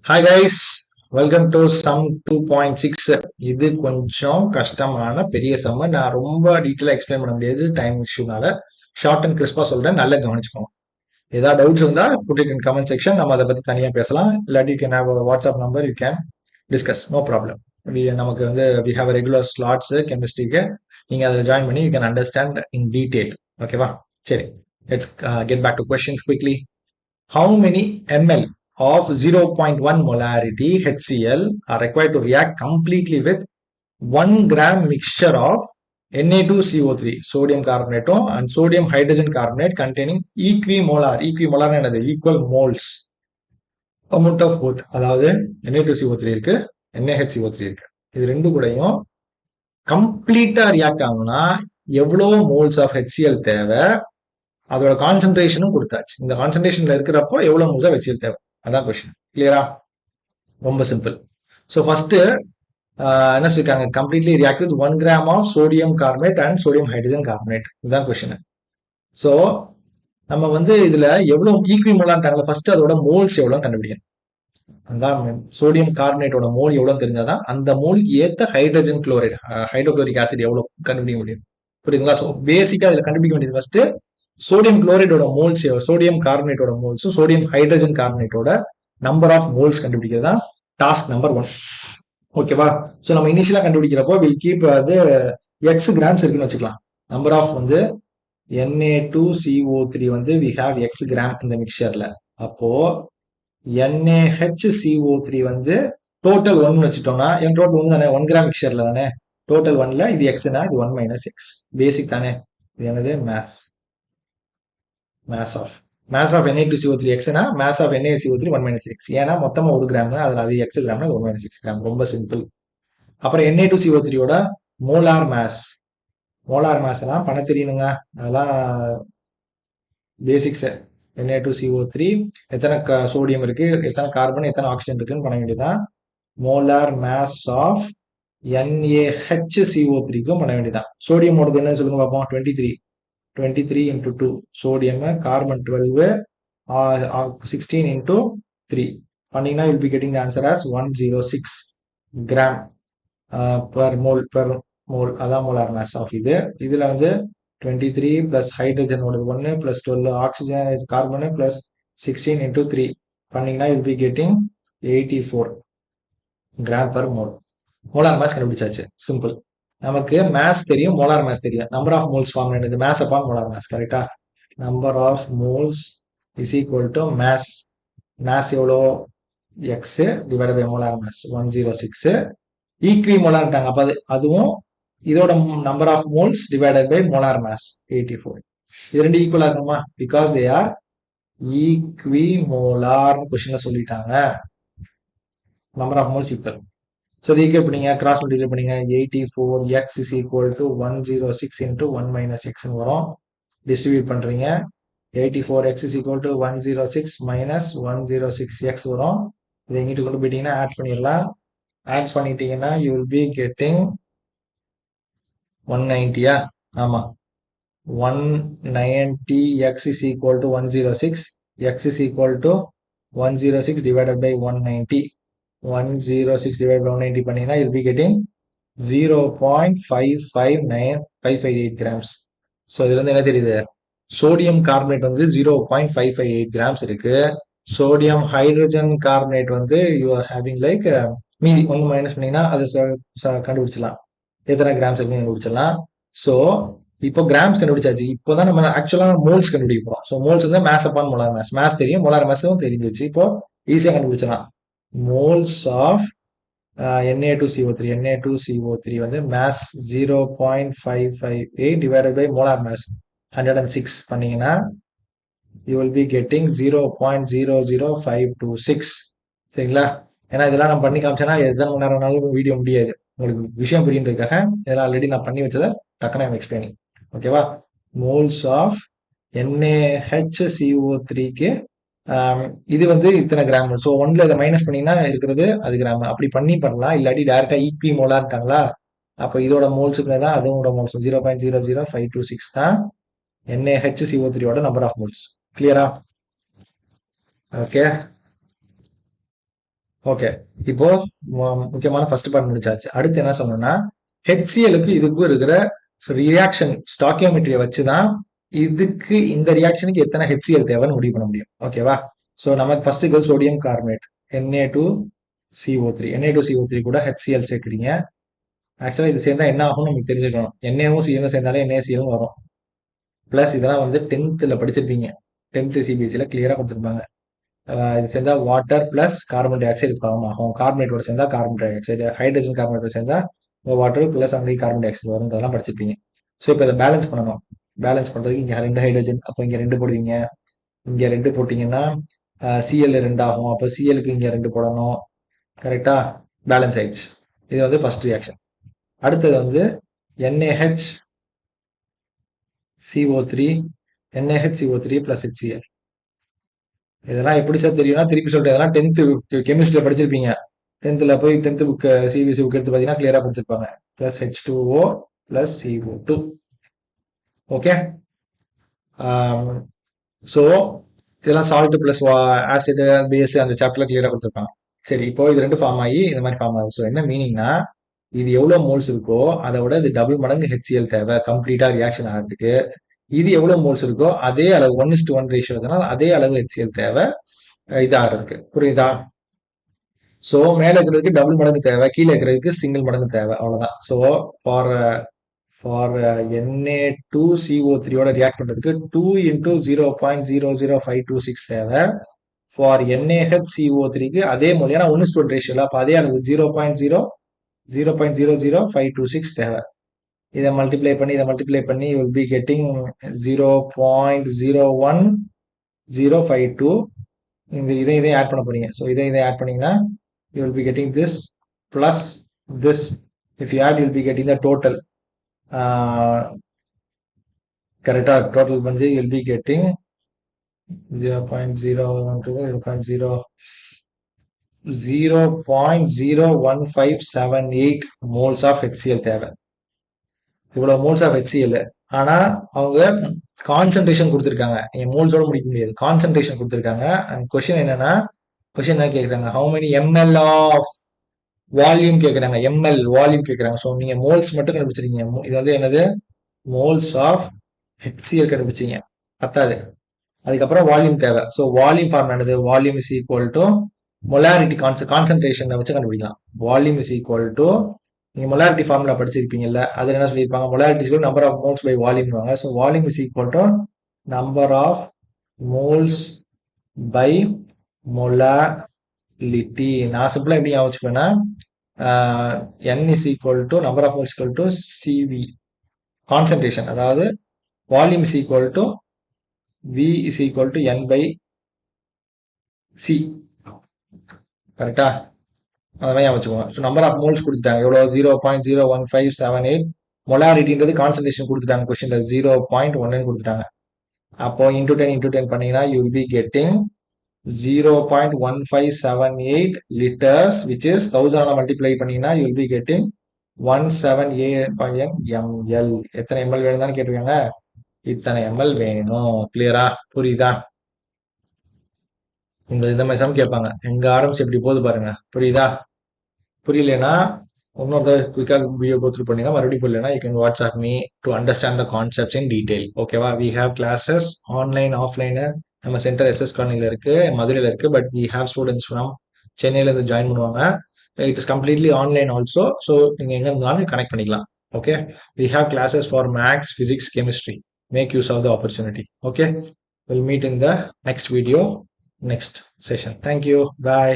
Hi guys, welcome to sum 2.6. இது கொஞ்சம் கஷ்டமான பெரிய சம்ம. நான் ரொம்ப டீட்டெயிலாக எக்ஸ்பிளைன் பண்ண முடியாது டைம் இஷ்யூனால. ஷார்ட் அண்ட் கிறிஸ்பா சொல்றேன், நல்லா கவனிச்சுக்கோங்க. ஏதாவது டவுட்ஸ் இருந்தா put it in comment section, நம்ம அதை பத்தி தனியா பேசலாம். இல்லாட்டி you can have WhatsApp number, you can discuss, no problem. நமக்கு வந்து வி ஹேவ் ரெகுலர் ஸ்லாட்ஸ் கெமிஸ்ட்ரிக்கு, நீங்க அதில் ஜாயின் பண்ணி you can understand in detail. ஓகேவா? சரி, let's get back to questions quickly. How many ml of 0.1 molarity HCl are required to react completely with 1 gram mixture of Na2CO3 sodium carbonate and sodium hydrogen carbonate containing equimolar என்னது equal moles amount of both, அதாவது Na2CO3 இருக்கு, NaHCO3 இருக்கு. இது ரெண்டு கூடயும் கம்ப்ளீட்டா react ஆகும்னா எவ்வளவு மோல்ஸ் ஆஃப் HCl தேவை, அதோட கான்சென்ட்ரேஷனும் கொடுத்தாச்சு. இந்த கான்சென்ட்ரேஷன்ல இருக்கிறப்போ எவ்வளவு மோல்ஸா HCl தேவை, அதான் கொஸ்டின். கிளியரா? ரொம்ப சிம்பிள். ஸோ ஃபர்ஸ்ட் என்ன சொல்லிருக்காங்க, completely react with 1 gram of sodium carbonate and sodium hydrogen carbonate, இதுதான் கொஸ்டின். ஸோ நம்ம வந்து இதுல எவ்வளவு ஈக்விமோலான்ட்டாங்களா, ஃபர்ஸ்ட் அதோட மோல்ஸ் எவ்வளவு கண்டுபிடிக்கணும். அதான் சோடியம் கார்பனேட்டோட மோல் எவ்வளவு தெரிஞ்சாதான் அந்த மோலுக்கு ஏத்த ஹைட்ரஜன் குளோரைடு, ஹைட்ரோகுளோரிக் ஆசிட் எவ்வளவு கண்டுபிடிக்க முடியும். புரியுதுங்களா? ஸோ பேசிக்கா இதுல கண்டுபிடிக்க வேண்டியது ஃபர்ஸ்ட் சோடியம் குளோரைடோட மோல்ஸ், சோடியம் கார்பனேட்டோட மோல்ஸும் சோடியம் ஹைட்ரஜன் கார்பனேட்டோட நம்பர் ஆஃப் மோல்ஸ் கண்டுபிடிக்கிறது தான் டாஸ்க் நம்பர் 1. ஓகேவா? ஸோ நம்ம இனிஷியலா கண்டுபிடிக்கிறப்போ வில் கீப் அது எக்ஸ் கிராம்ஸ் இருக்குன்னு வச்சுக்கலாம். நம்பர் ஆஃப் வந்து Na2CO3 வந்து வி ஹேவ் எக்ஸ் கிராம் இந்த மிக்சர்ல. அப்போ NaHCO3 வந்து டோட்டல் 1 வச்சுட்டோம்னா, டோட்டல் 1 தானே, 1 கிராம் மிக்சர்ல தானே, டோட்டல் 1ல இது எக்ஸ்னா இது 1 மைனஸ் எக்ஸ், பேசிக் தானே. இது என்னது maze, mass of Na2CO3 x னா mass of NaCO3 1 minus x. ஏன்னா மொத்தமா 1 கிராம், அதுல அது x கிராம்னா 1 minus x கிராம், ரொம்ப சிம்பிள். அப்புறம் Na2CO3 ஓட மோலார் மாஸ் எல்லாம் பண்ண தெரியணுங்க, அதெல்லாம் பேசிக்ஸ். Na2CO3 எத்தனை சோடியம் இருக்கு, எத்தனை கார்பன், எத்தனை ஆக்சிஜன் இருக்குன்னு பண்ண வேண்டியதான். மோலார் மாஸ் ஆஃப் NaHCO3க்கும் பண்ண வேண்டியதான். சோடியம் ஓடது என்ன சொல்லுங்க பார்ப்போம், 23 into 2 sodium, carbon 12, 16 into 3 பண்ணீங்கன்னா you'll be getting the answer as 106 gram per mole, அதான் molar mass of இது. இதுல வந்து 23 plus hydrogen ஓடது 1 plus 12 oxygen carbon plus 16 into 3 பண்ணீங்கன்னா you'll be getting 84 gram per mole. molar mass கண்டுபிடிச்சாச்சு, simple. நமக்கு mass தெரியும், molar mass தெரியும். Number of moles form என்னது, மேஸ் அப்பான் மோலார் மேஸ். கரெக்டா? Number of moles is equal to mass. Mass எவ்வளோ, X divide by molar mass 106. ஈக்வி மோலார்ட்டாங்க, அப்போ அதுவும் இதோட number of moles divided by molar mass 84. இது ரெண்டு ஈக்குவலா இருக்குமா, because they are equimolar கொஸ்டின்ல சொல்லிட்டாங்க. Number of moles equal. So இது ஈக்குவல் பண்ணீங்க, கிராஸ் மல்டிப்ளை பண்ணீங்க, 84x is equal to 106 into 1 minus எக்ஸ்னு வரும். டிஸ்ட்ரிபியூட் பண்றீங்க, 84x is equal to 106 minus 106x வரும். இதை எங்கிட்டு கொண்டு போயிட்டீங்கன்னா ஆட் பண்ணிடலாம். ஆட் பண்ணிட்டீங்கன்னா யூ வில் பி கெட்டிங் 190. ஆமா, 190x is equal to 106, x is equal to 106 divided by 190. 106 divided by 190 பண்ணீங்கன்னா you'll be getting 0.559558 grams. So இதுல இருந்து என்ன தெரியுது, சோடியம் கார்பனேட் வந்து 0.558 கிராம்ஸ் இருக்கு. சோடியம் ஹைட்ரஜன் கார்பனேட் வந்து யூ ஆர் ஹேவிங் லைக் மீதி 1 மைனஸ் பண்ணீங்கன்னா அது கண்டுபிடிச்சிடலாம், எத்தனை கிராம்ஸ் இருக்குன்னு கண்டுபிடிச்சிடலாம். ஸோ இப்போ கிராம்ஸ் கண்டுபிடிச்சாச்சு. இப்போதான் நம்ம ஆக்சுவலா மோல்ஸ் கண்டுபிடிக்க போறோம். ஸோ மோல்ஸ் வந்து mass upon molar mass. Mass தெரியும், மோலார் மேஸும் தெரிஞ்சிச்சு. இப்போ ஈஸியா கண்டுபிடிச்சிடலாம். moles of Na2CO3 வந்து mass 0.558 divided by molar mass 106 பண்ணீங்கன்னா you will be getting 0.00526. சரிங்களா? ஏன்னா இதெல்லாம் நான் பண்ணி காமிச்சேன்னா எத்தனை மணி நேரம்னாலும் வீடியோ முடியாது. உங்களுக்கு விஷயம் புரியுன்றதுக்காக இதெல்லாம் ஆல்ரெடி நான் பண்ணி வச்சதை டக்குனு ஐம் எக்ஸ்பிளைனிங். ஓகேவா? மோல்ஸ் ஆஃப் NaHCO3க்கு இது வந்து இத்தனை கிராம். ஸோ 1ல இதை மைனஸ் பண்ணீங்கன்னா இருக்கிறது அது கிராம். அப்படி பண்ணலாம், இல்லாட்டி டைரக்டா ஈக்வி மோலார்ட்டாங்களா, அப்போ இதோட மோல்ஸுக்கு தான் அதோட மோல்ஸ் 0.00526 தான் NaHCO3யோட நம்பர் ஆஃப் மோல்ஸ். கிளியரா? ஓகே. ஓகே. இப்போ முக்கியமான ஃபர்ஸ்ட் பார்ட் முடிச்சாச்சு. அடுத்து என்ன சொன்னோம்னா ஹெச்சிஎலுக்கு இதுக்கும் இருக்கிற ரியாக்ஷன் ஸ்டாக்கியோமெட்ரியை வச்சு தான் இதுக்கு இந்த ரியாக்ஷனுக்கு எத்தனை ஹெச்சிஎல் தேவைன்னு முடிவு பண்ண முடியும். ஓகேவா? ஸோ நமக்கு ஃபர்ஸ்ட் இது சோடியம் கார்பனேட் Na2CO3 Na2CO3 கூட ஹெச்சிஎல் சேர்க்குறீங்க. ஆக்சுவலாக இது சேர்ந்தா என்ன ஆகும்னு நமக்கு தெரிஞ்சுக்கணும். Naவும் சிஎலும் சேர்ந்தாலே NaCl வரும். ப்ளஸ் இதெல்லாம் வந்து 10th படிச்சிருப்பீங்க. 10th சிபிஎஸ்சியில் கிளியராக கொடுத்துருப்பாங்க. இது சேர்ந்தா water plus carbon dioxide form ஆகும். கார்பனேட்டோட சேர்ந்தா கார்பன் டை ஆக்சைடு, ஹைட்ரஜன் கார்பனேட்டோட சேர்ந்தா வாட்டர் பிளஸ் அங்கே கார்பன் டை ஆக்சைடு வரும்ன்றதெல்லாம் படிச்சிருப்பீங்க. ஸோ இப்போ இதை பேலன்ஸ் பண்ணணும். பேலன்ஸ் பண்ணுறதுக்கு இங்கே 2 ஹைட்ரஜன், அப்போ இங்கே 2 போடுவீங்க. இங்கே 2 போட்டிங்கன்னா சிஎல் 2 ஆகும். அப்போ சிஎலுக்கு இங்கே 2 போடணும். கரெக்டா? பேலன்ஸ் ஆயிடுச்சு. இது வந்து ஃபர்ஸ்ட் ரியாக்ஷன். அடுத்தது வந்து NaHCO3 NaHCO3 பிளஸ் HCl. இதெல்லாம் எப்படி சார் தெரியும்னா திருப்பி சொல்லிட்டு இதெல்லாம் 10th கெமிஸ்ட்ரியில படிச்சிருப்பீங்க. 10th போய் 10th புக் சிபிஎஸ்சி புக் எடுத்து பார்த்தீங்கன்னா கிளியரா கொடுத்துருப்பாங்க. Plus H2O plus CO2. Okay. So இதெல்லாம் சால்ட் பிளஸ் ஆசிட் பேஸ் அந்த சாப்டர்ல கிளியரா கொடுத்துருப்பாங்க. சரி, இப்போ இது 2 ஃபார்ம் ஆகி இந்த மாதிரி ஃபார்ம் ஆகுது. ஸோ என்ன மீனிங்னா இது எவ்வளவு மோல்ஸ் இருக்கோ அதை விட இது டபுள் மடங்கு HCl தேவை கம்ப்ளீட்டா ரியாக்ஷன் ஆகிறதுக்கு. இது எவ்வளவு மோல்ஸ் இருக்கோ அதே அளவு 1:1 ரேஷியோ அதே அளவு HCl தேவை இது ஆகிறதுக்கு. புரியுதா? ஸோ மேல இருக்கிறதுக்கு டபுள் மடங்கு தேவை, கீழே இருக்கிறதுக்கு சிங்கிள் மடங்கு தேவை, அவ்வளவுதான். ஸோ ஃபார் Na2CO3யோட ரியாக்ட் பண்றதுக்கு 2 × 0.00526 தேவை. ஃபார் NaHCO3க்கு அதே மொழி, ஏன்னா 1:1 ரேஷியோல, அப்போ அதே அளவு 0.00526 தேவை. இதை மல்டிப்ளை பண்ணி you will be getting 0.01052. இதை ஆட் பண்ண போறீங்க. ஸோ இதை ஆட் பண்ணீங்கன்னா you will be getting this plus this. If you add, you will be getting the total. கரெக்டா? டோட்டல் வந்து you will be getting 0.01578 moles of HCl தேவை. இவ்வளவு moles of HCl. ஆனா அவங்க கான்சென்ட்ரேஷன் கொடுத்துருக்காங்க. மோல்ஸோட முடிக்க முடியாது, கான்சென்ட்ரேஷன் கொடுத்துருக்காங்க. அண்ட் கொஸ்டின் என்ன கேட்குறாங்க, how many ml of volume கேட்குறாங்க. ml வால்யூம் கேட்குறாங்க. ஸோ நீங்க மோல்ஸ் மட்டும் கண்டுபிடிச்சிருக்கீங்க. இது வந்து என்னது, மோல்ஸ் ஆஃப் HCl கண்டுபிடிச்சிங்க, பத்தாது. அதுக்கப்புறம் வால்யூம் தேவை. ஸோ வால்யூம் ஃபார்ம் என்னது, volume is equal to molarity கான்சென்ட்ரேஷனை வச்சு கண்டுபிடிக்கலாம். வால்யூம் இஸ் ஈக்குவல் டு, நீங்க மொலாரிட்டி ஃபார்முலா படிச்சிருப்பீங்கல்ல, அதுல என்ன சொல்லியிருப்பாங்க, molarity number of moles by volume. So volume is equal to number of moles by molarity. நான் சிம்பிளா எப்படி ஞாபகம், N is equal to number of moles equal to CV concentration, அதாவது volume is equal to V is equal to N by C. கரெக்டா? அதெல்லாம் வச்சுக்கோங்க. So number of moles கொடுத்துட்டாங்க எவ்வளோ, 0.01578. மொலாரிட்டின்றது கான்சன்ட்ரேஷன் கொடுத்துட்டாங்க கொஸ்டின்ல, 0.1 கொடுத்துட்டாங்க. அப்போ இன்டூ 10 பண்ணீங்கன்னா you will be getting 0.1578 liters, which is 1000 multiply பண்ணீங்கன்னா you will be getting 178 ml. எத்தனை ml வேணும் தானே கேட்டிருக்காங்க, இத்தனை ml வேணும். கிளியரா? புரியுதா? இந்த மாதிரி சம் கேட்பாங்க. எங்க ஆரம்பிச்சு எப்படி போகுது பாருங்க. புரியுதா? புரியலனா இன்னொரு தடவை குயிக்காக வீடியோ கோ த்ரூ பண்ணுங்க. மறுபடியும் புரியலனா you can WhatsApp me to understand the concepts in detail. ஓகேவா? We have classes online offline. நம்ம சென்டர் SS காலனில இருக்கு, மதுரையில இருக்கு. But we have students from சென்னையில இருந்து ஜாயின் பண்ணுவாங்க. It is completely online also. So நீங்க எங்க இருந்தாலும் கனெக்ட் பண்ணிக்கலாம். Okay, we have classes for maths, physics, chemistry. Make use of the opportunity. Okay, will meet in the next video, next session. Thank you. Bye.